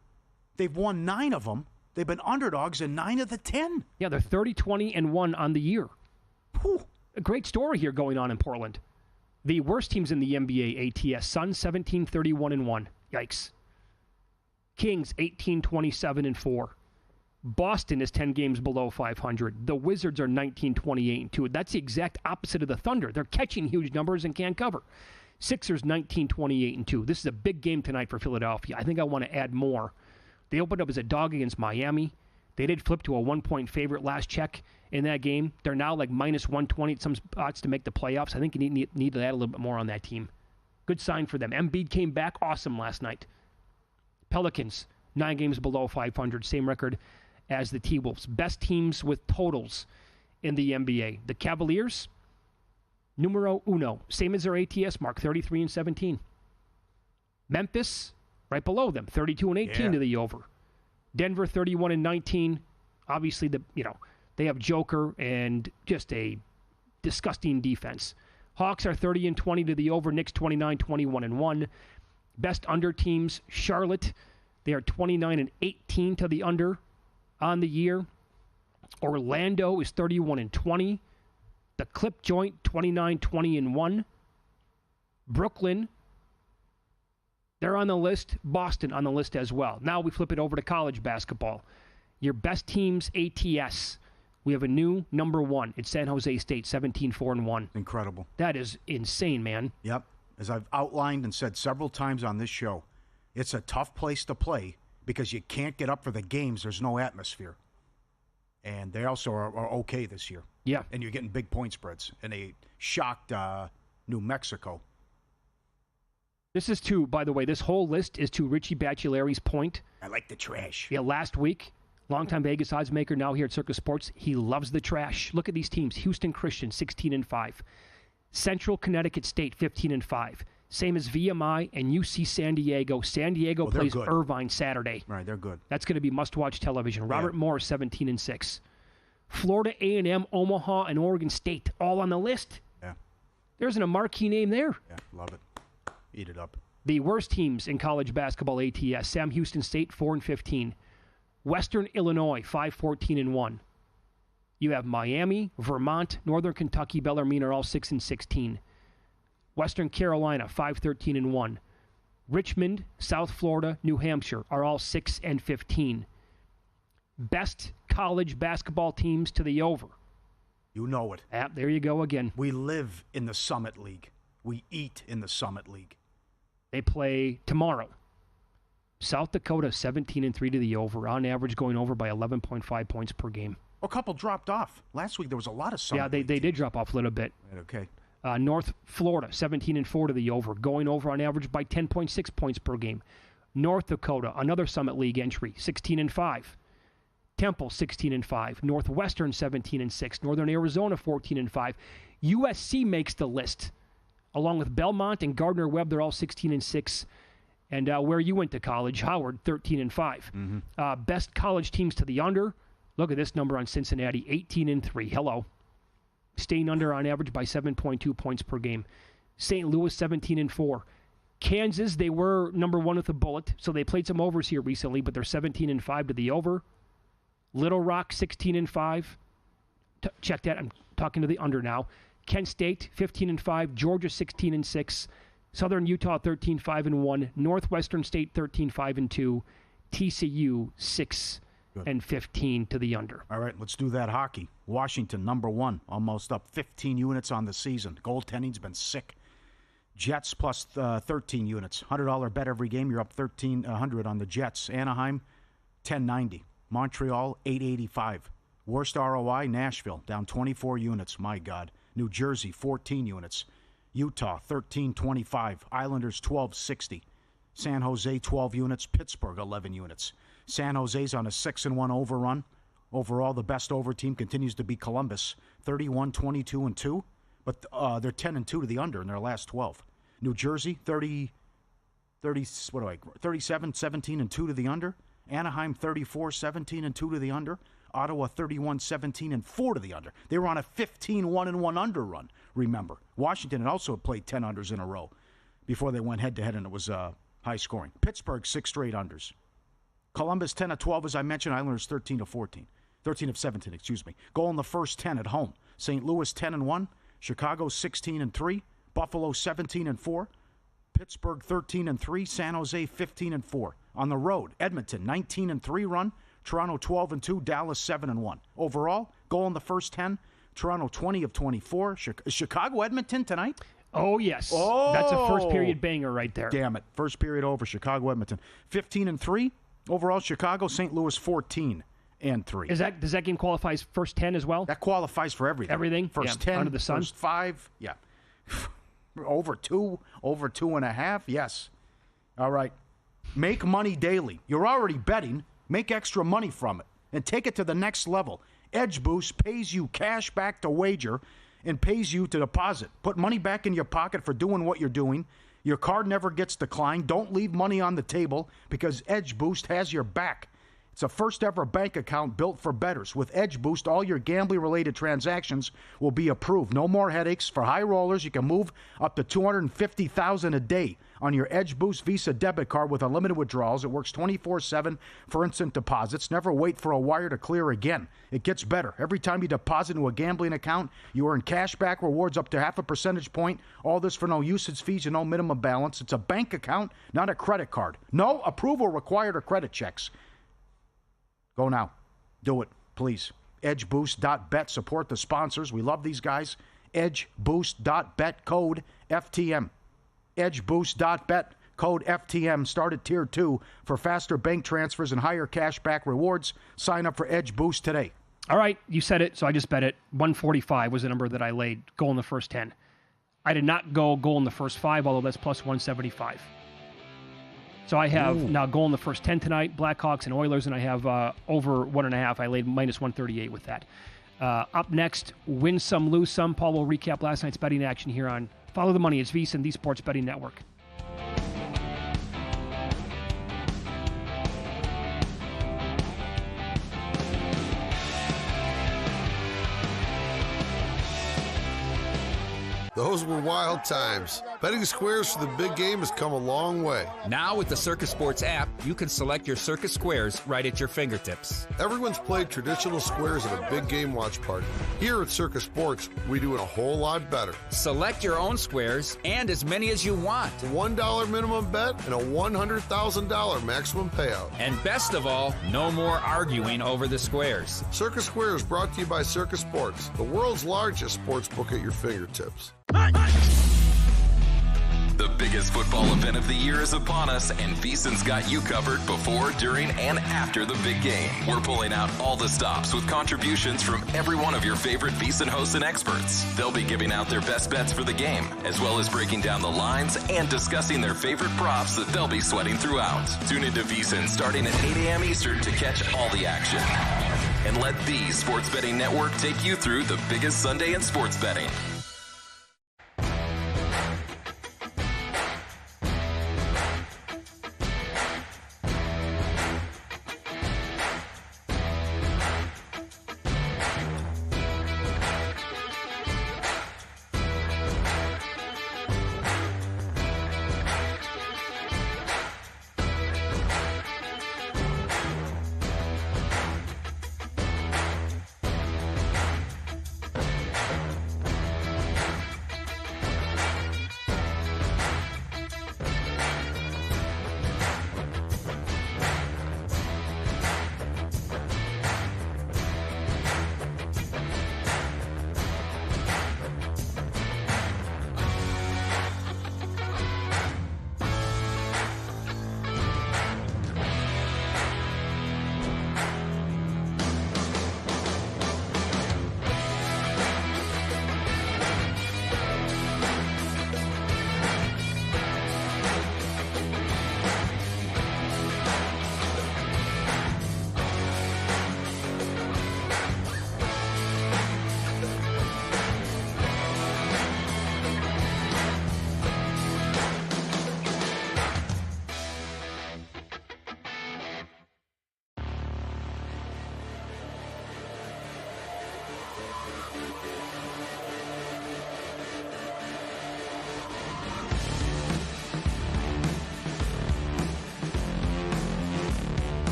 S4: They've won 9 of them. They've been underdogs in 9 of the 10.
S3: Yeah, they're 30-20-1 on the year.
S4: Whew.
S3: A great story here going on in Portland. The worst teams in the NBA ATS. Suns 17-31-1. Yikes. Kings 18-27-4. Boston is 10 games below 500. The Wizards are 19-28-2. That's the exact opposite of the Thunder. They're catching huge numbers and can't cover. Sixers 19-28-2. This is a big game tonight for Philadelphia. I think I want to add more. They opened up as a dog against Miami. They did flip to a 1-point favorite last check in that game. They're now like minus 120 at some spots to make the playoffs. I think you need to add a little bit more on that team. Good sign for them. Embiid came back awesome last night. Pelicans, 9 games below 500. Same record as the T-Wolves. Best teams with totals in the NBA. The Cavaliers, numero uno. Same as their ATS mark, 33-17. Memphis, right below them, 32-18 to the over. Denver 31-19. Obviously, they have Joker and just a disgusting defense. Hawks are 30-20 to the over. Knicks 29-21-1. Best under teams: Charlotte, they are 29-18 to the under on the year. Orlando is 31-20. The Clip Joint 29-20-1. Brooklyn They're on the list. Boston on the list as well. Now we flip it over to college basketball. Your best teams ATS. We have a new number 1. It's San Jose State, 17-4-1.
S4: Incredible.
S3: That is insane, man.
S4: Yep. As I've outlined and said several times on this show, it's a tough place to play because you can't get up for the games. There's no atmosphere. And they also are okay this year.
S3: Yeah.
S4: And you're getting big point spreads. And they shocked New Mexico.
S3: This is to, by the way, this whole list is to Richie Bacciolari's point.
S4: I like the trash.
S3: Yeah, last week, longtime Vegas odds maker, now here at Circus Sports, he loves the trash. Look at these teams. Houston Christian, 16-5. Central Connecticut State, 15-5. Same as VMI and UC San Diego. San Diego plays
S4: good.
S3: Irvine Saturday.
S4: Right, they're good.
S3: That's going to be must-watch television. Robert Morris, 17-6. Florida A&M, Omaha, and Oregon State, all on the list.
S4: Yeah.
S3: There's a marquee name there.
S4: Yeah, love it. Eat it up.
S3: The worst teams in college basketball ATS. Sam Houston State, 4-15. Western Illinois, 5-14-1. You have Miami, Vermont, Northern Kentucky, Bellarmine are all 6-16. Western Carolina, 5-13-1. Richmond, South Florida, New Hampshire are all 6-15. Best college basketball teams to the over.
S4: You know it.
S3: There you go again.
S4: We live in the Summit League. We eat in the Summit League.
S3: They play tomorrow. South Dakota, 17-3 to the over, on average going over by 11.5 points per game.
S4: A couple dropped off. Last week there was a lot of Summit
S3: League. They did drop off a little bit.
S4: Okay.
S3: North Florida, 17-4 to the over, going over on average by 10.6 points per game. North Dakota, another Summit League entry, 16-5. Temple, 16-5. Northwestern, 17-6. Northern Arizona, 14-5. USC makes the list, along with Belmont and Gardner-Webb. They're all 16-6. And where you went to college, Howard, 13-5.
S4: Mm-hmm.
S3: Best college teams to the under. Look at this number on Cincinnati, 18-3. Hello. Staying under on average by 7.2 points per game. St. Louis, 17-4. Kansas, they were number 1 with a bullet, so they played some overs here recently, but they're 17-5 to the over. Little Rock, 16-5. Check that. I'm talking to the under now. Kent State, 15-5. Georgia, 16-6. Southern Utah, 13-5-1. Northwestern State, 13-5-2. TCU, 6-15 to the under.
S4: All right, let's do that hockey. Washington, number 1, almost up 15 units on the season. Goaltending's been sick. Jets plus 13 units. $100 bet every game. You're up 1,300 on the Jets. Anaheim, 1090. Montreal, 885. Worst ROI, Nashville, down 24 units. My God. New Jersey, 14 units. Utah, 1325. Islanders, 1260. San Jose, 12 units. Pittsburgh, 11 units. San Jose's on a 6-1 overrun. Overall, the best over team continues to be Columbus, 31-22-2. But they're 10-2 to the under in their last 12. New Jersey, 37-17-2 to the under. Anaheim, 34-17-2 to the under. Ottawa, 31-17-4 to the under. They were on a 15-1-1 under run, remember. Washington had also played 10 unders in a row before they went head-to-head, and it was high scoring. Pittsburgh, 6 straight unders. Columbus, 10-12, as I mentioned. Islanders, 13-14. 13-17, excuse me. Goal in the first 10 at home. St. Louis, 10-1. Chicago, 16-3. Buffalo, 17-4. Pittsburgh, 13-3. San Jose, 15-4. On the road, Edmonton, 19-3 run. Toronto, 12-2. Dallas, 7-1. Overall, goal in the first 10. Toronto, 20-24. Chicago, Edmonton tonight?
S3: Oh, yes.
S4: Oh!
S3: That's a first period banger right there.
S4: Damn it. First period over. Chicago, Edmonton. 15-3. Overall, Chicago, St. Louis, 14-3.
S3: Does that game qualify as first 10 as well?
S4: That qualifies for everything.
S3: Everything?
S4: First
S3: Yeah,
S4: 10,
S3: under the sun?
S4: first 5, yeah. Over 2, over 2.5, yes. All right. Make money daily. You're already betting. Make extra money from it and take it to the next level. Edge Boost pays you cash back to wager and pays you to deposit. Put money back in your pocket for doing what you're doing. Your card never gets declined. Don't leave money on the table because Edge Boost has your back. It's a first-ever bank account built for bettors. With Edge Boost, all your gambling-related transactions will be approved. No more headaches. For high rollers, you can move up to $250,000 a day on your Edge Boost Visa debit card with unlimited withdrawals. It works 24/7 for instant deposits. Never wait for a wire to clear again. It gets better. Every time you deposit into a gambling account, you earn cashback rewards up to 0.5 percentage point. All this for no usage fees and no minimum balance. It's a bank account, not a credit card. No approval required or credit checks. Go now. Do it, please. EdgeBoost.bet. Support the sponsors. We love these guys. EdgeBoost.bet. Code FTM. EdgeBoost.bet. Code FTM. Start at Tier 2 for faster bank transfers and higher cashback rewards. Sign up for Edge Boost today.
S3: All right, you said it, so I just bet it. 145 was the number that I laid. Goal in the first 10. I did not go goal in the first 5, although that's plus 175. So I have now goal in the first 10 tonight, Blackhawks and Oilers, and I have over 1.5. I laid minus 138 with that. Up next, win some, lose some. Paul will recap last night's betting action here on Follow the Money. It's VSiN, the Sports Betting Network.
S5: Those were wild times. Betting squares for the big game has come a long way.
S6: Now with the Circus Sports app, you can select your circus squares right at your fingertips.
S5: Everyone's played traditional squares at a big game watch party. Here at Circus Sports, we do it a whole lot better.
S6: Select your own squares and as many as you want.
S5: A $1 minimum bet and a $100,000 maximum payout.
S6: And best of all, no more arguing over the squares.
S5: Circus Squares brought to you by Circus Sports, the world's largest sports book at your fingertips.
S7: The biggest football event of the year is upon us, and VSiN's got you covered before, during, and after the big game. We're pulling out all the stops with contributions from every one of your favorite VSiN hosts and experts. They'll be giving out their best bets for the game, as well as breaking down the lines and discussing their favorite props that they'll be sweating throughout. Tune into VSiN starting at 8 a.m. Eastern to catch all the action. And let the Sports Betting Network take you through the biggest Sunday in sports betting.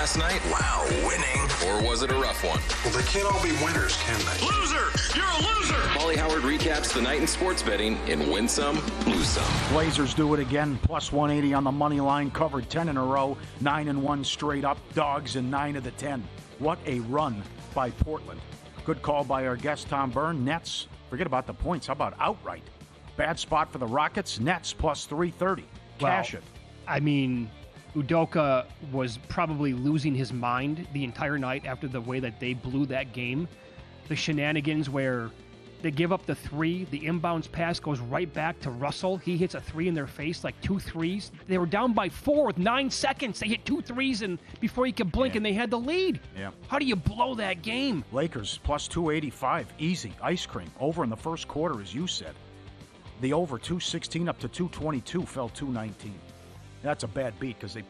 S7: last night?
S2: Wow, winning.
S7: Or was it a rough one?
S5: Well, they can't all be winners, can they?
S2: Loser! You're a loser!
S7: Paulie Howard recaps the night in sports betting in Win Some, Lose Some.
S4: Blazers do it again. Plus 180 on the money line. Covered 10 in a row. 9-1 straight up. Dogs in 9 of the 10. What a run by Portland. Good call by our guest, Tom Byrne. Nets, forget about the points. How about outright? Bad spot for the Rockets. Nets plus 330. Cash it.
S3: I mean, Udoka was probably losing his mind the entire night after the way that they blew that game. The shenanigans where they give up the three, the inbounds pass goes right back to Russell. He hits a three in their face, like 2 threes. They were down by 4 with 9 seconds. They hit 2 threes and before he could blink, and they had the lead.
S4: Yeah.
S3: How do you blow that game?
S4: Lakers plus 285. Easy. Ice cream. Over in the first quarter, as you said. The over 216 up to 222 fell 219. That's a bad beat because they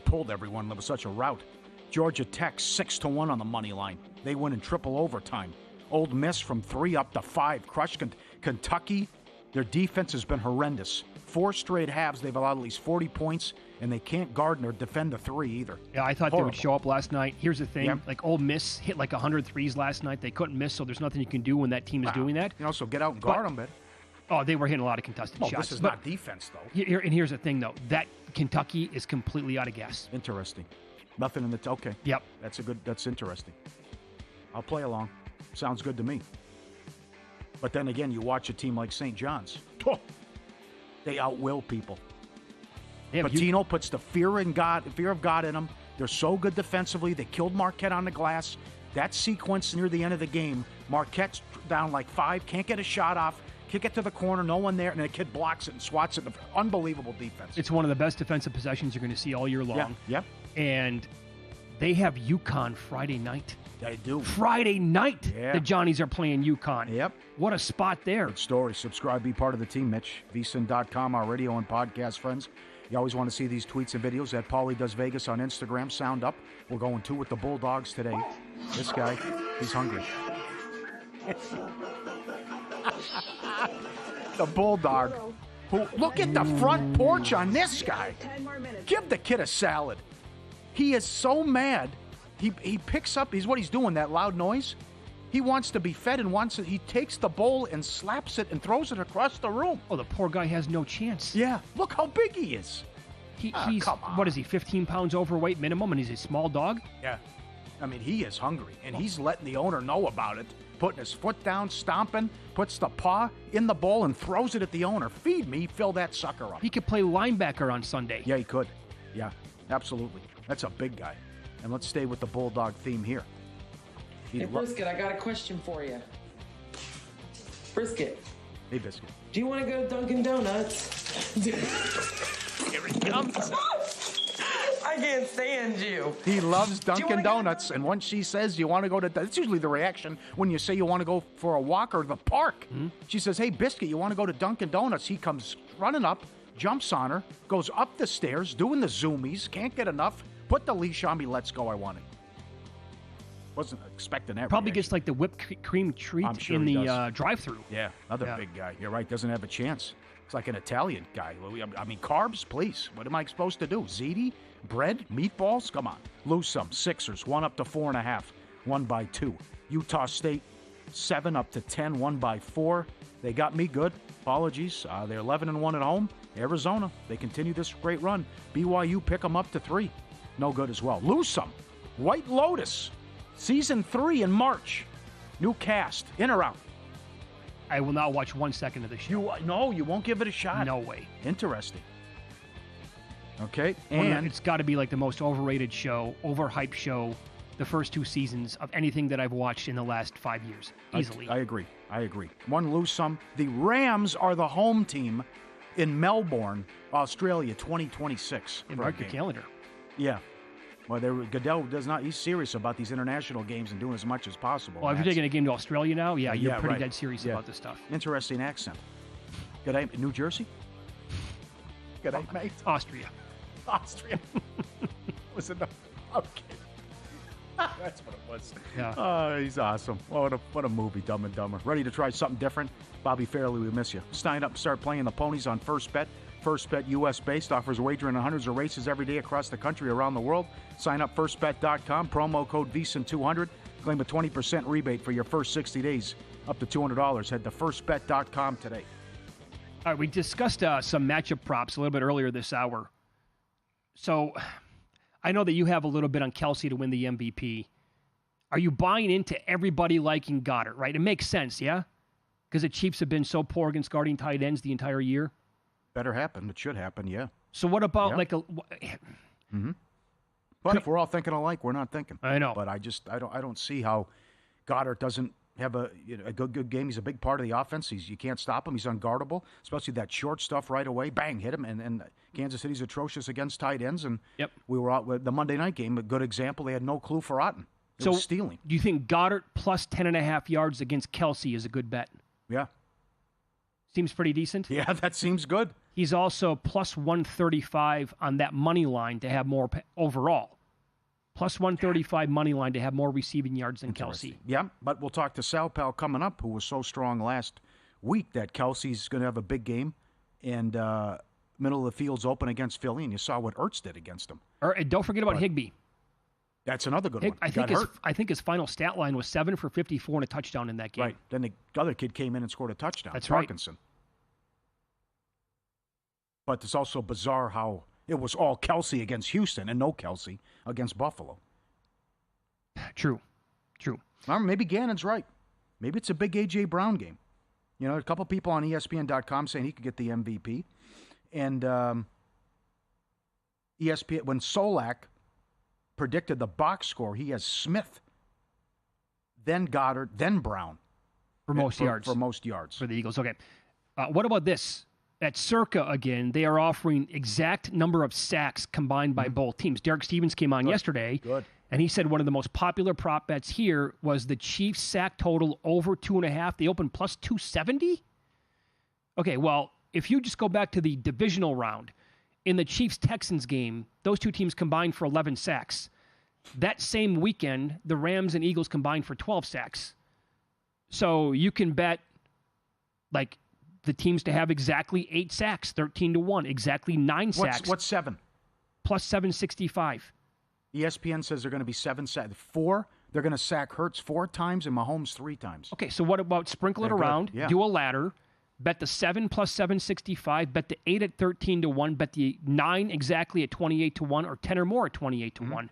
S4: pulled everyone. There was such a rout. Georgia Tech 6-1 on the money line. They win in triple overtime. Old Miss from 3 up to 5. Crushed Kentucky. Their defense has been horrendous. 4 straight halves, they've allowed at least 40 points, and they can't guard nor defend the 3 either.
S3: Yeah, I thought they would show up last night. Here's the thing.
S4: Yep.
S3: Like, Old Miss hit like 100 threes last night. They couldn't miss, so there's nothing you can do when that team is doing that.
S4: So get out and guard them, but...
S3: Oh, they were hitting a lot of contested shots.
S4: This is not defense, though.
S3: And here's the thing, though. That Kentucky is completely out of gas.
S4: Interesting. Nothing in the... Okay.
S3: Yep.
S4: That's interesting. I'll play along. Sounds good to me. But then again, you watch a team like St. John's. They outwill people.
S3: Yeah,
S4: Patino puts the fear of God in them. They're so good defensively. They killed Marquette on the glass. That sequence near the end of the game, Marquette's down like 5, can't get a shot off, kick it to the corner, no one there, and the kid blocks it and swats it. Unbelievable defense.
S3: It's one of the best defensive possessions you're going to see all year long.
S4: Yeah.
S3: And they have UConn Friday night.
S4: They do.
S3: Friday night,
S4: Yeah.
S3: the Johnnies are playing UConn.
S4: Yep.
S3: What a spot there.
S4: Good story. Subscribe, be part of the team, Mitch. VSiN.com, our radio and podcast friends. You always want to see these tweets and videos at Paulie Does Vegas on Instagram. Sound up. We're going 2 with the Bulldogs today. This guy, he's hungry. The Bulldog. Look at the front porch on this guy. Give the kid a salad. He is so mad. He picks up, what he's doing, that loud noise. He wants to be fed and wants it. He takes the bowl and slaps it and throws it across the room.
S3: Oh, the poor guy has no chance.
S4: Yeah, look how big he is.
S3: He's,
S4: come on.
S3: what is he, 15 pounds overweight minimum, and he's a small dog?
S4: Yeah. I mean, he is hungry, and he's letting the owner know about it, putting his foot down, stomping, puts the paw in the bowl and throws it at the owner. Feed me, fill that sucker up.
S3: He could play linebacker on Sunday.
S4: Yeah, he could. Yeah, absolutely. That's a big guy. And let's stay with the Bulldog theme here.
S12: Hey, Brisket, I got a question for you. Brisket.
S4: Hey, Biscuit.
S12: Do you want to go to Dunkin' Donuts?
S4: Here it comes.
S12: I can't stand you.
S4: He loves Dunkin' Donuts, and once she says you want to go to... That's usually the reaction when you say you want to go for a walk or the park. Mm-hmm. She says, hey, Biscuit, you want to go to Dunkin' Donuts? He comes running up, jumps on her, goes up the stairs, doing the zoomies, can't get enough. Put the leash on me, let's go, I want it. Wasn't expecting that.
S3: Probably
S4: reaction.
S3: gets like the whipped cream treat
S4: sure
S3: in the drive-thru.
S4: Yeah, another big guy. You're right, doesn't have a chance. It's like an Italian guy. I mean, carbs, please. What am I supposed to do? Ziti? Bread? Meatballs? Come on. Lose some. Sixers, 1 up to 4.5. 1 by 2. Utah State, 7 up to 10. 1 by 4. They got me good. Apologies. They're 11-1 at home. Arizona, they continue this great run. BYU, pick them up to 3. No good as well. Lose some. White Lotus, season 3 in March. New cast. In or out?
S3: I will not watch 1 second of the show.
S4: No, you won't give it a shot.
S3: No way.
S4: Interesting. Okay,
S3: and it's got to be like the most overrated show, overhyped show, the first 2 seasons of anything that I've watched in the last 5 years. Easily.
S4: I agree. 1, lose some. The Rams are the home team in Melbourne, Australia, 2026.
S3: Mark your calendar.
S4: Yeah. Well, Goodell does not. He's serious about these international games and doing as much as possible.
S3: Well, if you're taking a game to Australia now, you're pretty
S4: right.
S3: dead serious about this stuff.
S4: Interesting accent. Good day, New Jersey. Good day, mate.
S3: Austria.
S4: Was it? Okay. That's what it was.
S3: Yeah.
S4: Oh, he's awesome. What a movie, Dumb and Dumber. Ready to try something different? Bobby Fairley, we miss you. Sign up and start playing the ponies on First Bet. FirstBet US-based, offers wagering on hundreds of races every day across the country, around the world. Sign up firstbet.com, promo code VSiN200. Claim a 20% rebate for your first 60 days, up to $200. Head to firstbet.com today.
S3: All right, we discussed some matchup props a little bit earlier this hour. So I know that you have a little bit on Kelsey to win the MVP. Are you buying into everybody liking Goddard, right? It makes sense, yeah? Because the Chiefs have been so poor against guarding tight ends the entire year.
S4: Better happen. It should happen, yeah.
S3: So what about
S4: But if we're all thinking alike, we're not thinking.
S3: I know.
S4: But I don't see how Goddard doesn't have a good game. He's a big part of the offense. You can't stop him. He's unguardable, especially that short stuff right away. Bang, hit him. And Kansas City's atrocious against tight ends. And we were out with the Monday night game, a good example. They had no clue for Otten. It was stealing.
S3: Do you think Goddard plus 10.5 yards against Kelsey is a good bet?
S4: Yeah.
S3: Seems pretty decent?
S4: Yeah, that seems good.
S3: He's also plus 135 on that money line to have more overall. Plus 135 money line to have more receiving yards than Kelsey.
S4: Yeah, but we'll talk to Sal Pal coming up, who was so strong last week that Kelsey's going to have a big game, and middle of the field's open against Philly, and you saw what Ertz did against him.
S3: And don't forget about Higbee.
S4: That's another good one.
S3: I think his final stat line was 7 for 54 and a touchdown in that game.
S4: Right. Then the other kid came in and scored a touchdown.
S3: That's
S4: Parkinson. Right. But it's also bizarre how it was all Kelsey against Houston and no Kelsey against Buffalo.
S3: True.
S4: Maybe Gannon's right. Maybe it's a big A.J. Brown game. You know, a couple people on ESPN.com saying he could get the MVP. And ESPN, when Solak predicted the box score, he has Smith, then Goddard, then Brown.
S3: For most yards.
S4: For most yards.
S3: For the Eagles. Okay. What about this? At Circa, again, they are offering exact number of sacks combined by both teams. Derek Stevens came on yesterday, and he said one of the most popular prop bets here was the Chiefs sack total over 2.5. They opened plus 270? Okay, well, if you just go back to the divisional round, in the Chiefs-Texans game, those two teams combined for 11 sacks. That same weekend, the Rams and Eagles combined for 12 sacks. So you can bet, like, the teams to have exactly 8 sacks, 13-1, exactly 9 sacks.
S4: What's 7?
S3: Plus 765.
S4: ESPN says they're going to be 7 sacks. 4, they're going to sack Hurts 4 times and Mahomes 3 times.
S3: Okay, so what about sprinkle it around, do a ladder, bet the 7 plus 765, bet the 8 at 13-1, bet the 9 exactly at 28-1, or 10 or more at 28-1.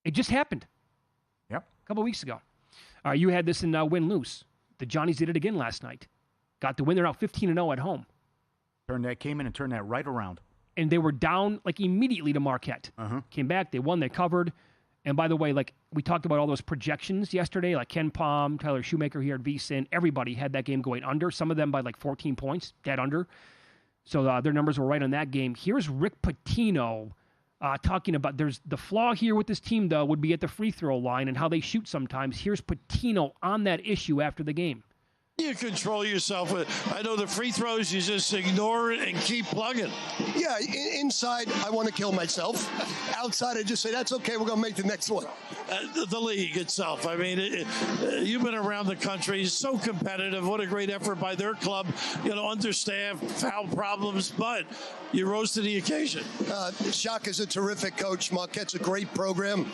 S3: It just happened.
S4: Yep.
S3: A couple weeks ago. You had this in win-lose. The Johnnies did it again last night. Got the win. They're now 15-0 at home.
S4: Came in and turned that right around.
S3: And they were down like immediately to Marquette. Came back. They won. They covered. And by the way, like we talked about all those projections yesterday, like Ken Palm, Tyler Shoemaker here at VSiN, everybody had that game going under. Some of them by like 14 points, dead under. So their numbers were right on that game. Here's Rick Pitino talking about there's the flaw here with this team, though, would be at the free throw line and how they shoot sometimes. Here's Pitino on that issue after the game.
S13: You control yourself with. I know the free throws, you just ignore it and keep plugging.
S14: Yeah, inside, I want to kill myself. Outside, I just say, that's okay, we're going to make the next one.
S13: The league itself. I mean, you've been around the country. It's so competitive. What a great effort by their club. You know, understaffed, foul problems, but you rose to the occasion.
S14: Shaka's a terrific coach. Marquette's a great program.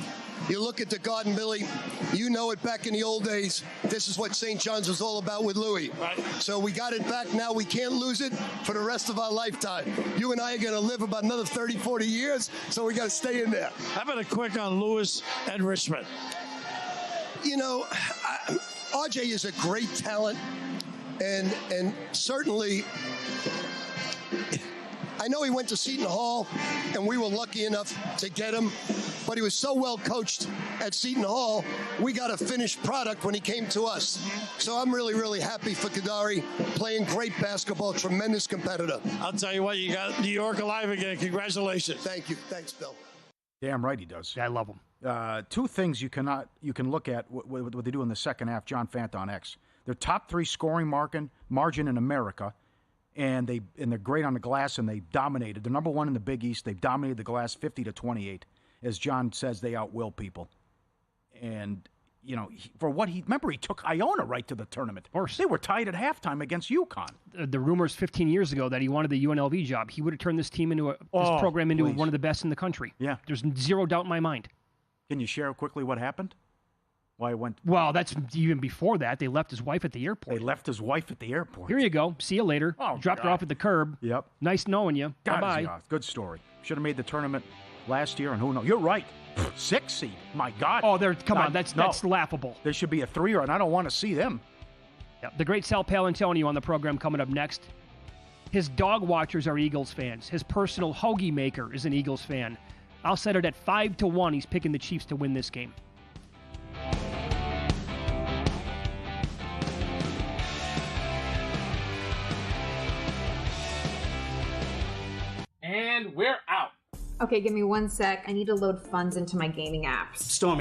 S14: You look at the Garden, Billy, you know it back in the old days. This is what St. John's was all about with Louis.
S13: Right.
S14: So we got it back now. We can't lose it for the rest of our lifetime. You and I are going to live about another 30, 40 years, so we got to stay in there.
S13: How about a quick on Lewis and Richmond?
S14: You know, RJ is a great talent, and certainly I know he went to Seton Hall, and we were lucky enough to get him, but he was so well coached at Seton Hall, we got a finished product when he came to us. So I'm really, really happy for Kadari, playing great basketball, tremendous competitor.
S13: I'll tell you what, you got New York alive again. Congratulations.
S14: Thank you. Thanks, Bill.
S4: Damn right he does.
S3: Yeah, I love him.
S4: 2 things you can look at what they do in the second half. John Fant on X. Their top 3 scoring margin in America. And they're great on the glass, and they dominated. They're number 1 in the Big East. They've dominated the glass 50-28. As John says, they outwill people. And for what he took Iona right to the tournament.
S3: Of course.
S4: They were tied at halftime against UConn.
S3: The rumors 15 years ago that he wanted the UNLV job. He would have turned this team into this program into one of the best in the country.
S4: Yeah.
S3: There's zero doubt in my mind.
S4: Can you share quickly what happened? Why it went?
S3: Well, that's even before that. They left his wife at the airport. Here you go. See you later.
S4: Oh,
S3: Dropped her off at the curb.
S4: Yep.
S3: Nice knowing you. Bye-bye.
S4: Good story. Should have made the tournament last year, and who knows? You're right. 6 seed. My God.
S3: Oh, come on. That's laughable.
S4: There should be a 3, and I don't want to see them.
S3: Yeah, the great Sal Paolantonio on the program coming up next. His dog watchers are Eagles fans. His personal hoagie maker is an Eagles fan. I'll set it at 5-1. He's picking the Chiefs to win this game.
S15: And we're out.
S16: Okay, give me 1 sec. I need to load funds into my gaming apps.
S15: Stormy.